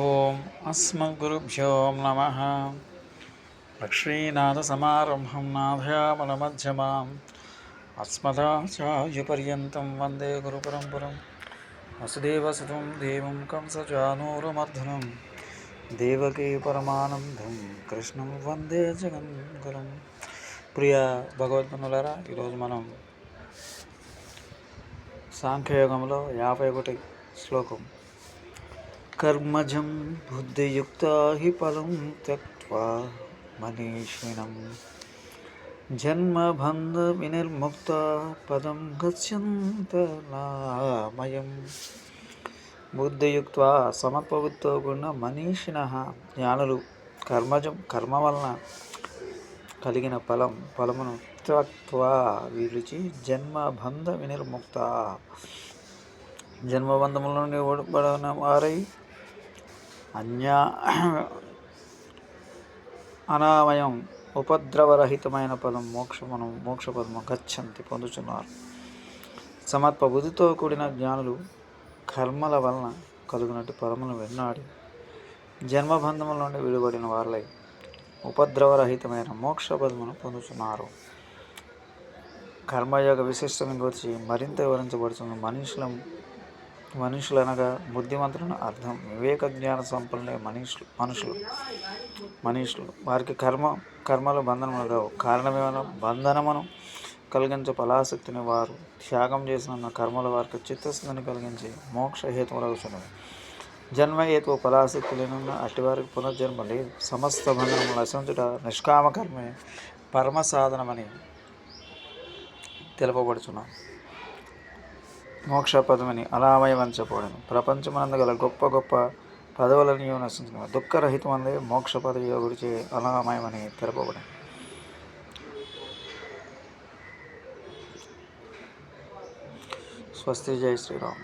ఓం అస్మద్గురుభ్యో నమః. లక్ష్మీనాథసమారంభం నాథయామనమధ్యమాం అస్మదాచార్యపర్యంతం వందే గురుపరంపరం. వసుదేవసుతం దేవం కంసచానూరమర్దనం దేవకీ పరమానందం కృష్ణం వందే జగద్గురుం. ప్రియ భగవద్బంధులారా, ఈరోజు మనం సాంఖ్యయోగంలో 51 శ్లోకం. కర్మజం బుద్ధియుక్తా హి ఫలం త్యక్త్వా మనీషిణం జన్మబంధ వినిర్ముక్త పదం గచ్చంతనామయం. బుద్ధియుక్త సమత్వబుద్ధితో కూడిన మనీషిణ జ్ఞానులు కర్మ వలన కలిగిన ఫలమును త్యక్త్వా విడిచి జన్మబంధ వినిర్ముక్త జన్మబంధముల నుండి ఓడబడిన వారై అనామయం ఉపద్రవరహితమైన పదం మోక్షపదము గచ్చంతి పొందుతున్నారు. సమత్వ బుద్ధితో కూడిన జ్ఞానులు కర్మల వలన కలుగునట్టు పదములను వెన్నాడి జన్మబంధముల నుండి విడిపడిన వారలై ఉపద్రవరహితమైన మోక్షపదమును పొందుతున్నారు. కర్మయోగ విశిష్టం గురించి మరింత వివరించబడుతుంది. మనుషులనగా బుద్ధిమంతులను అర్థం. వివేక జ్ఞాన సంపన్నులే మనుషులు వారికి కర్మల బంధనములు కావు. కారణమేమైనా బంధనమును కలిగించే ఫలాసక్తిని వారు త్యాగం చేసిన కర్మల వారికి చిత్తశుద్ధిని కలిగించి మోక్ష హేతువులవుతున్నది. జన్మహేతు ఫలాసక్తి లేనున్న అట్టివారికి పునర్జన్మ లేదు. సమస్త బంధనములు నశించుట నిష్కామ కర్మే పరమ సాధనమని తెలుపబడుచున్నాం. మోక్షపదమని అలామయమని చెప్పబడను. ప్రపంచమందు గల గొప్ప గొప్ప పదవులని నశించుకున్న దుఃఖరహితమందే మోక్ష పదవి గురించి అలామయమని తెలుపబడను. స్వస్తి. జై శ్రీరామ్.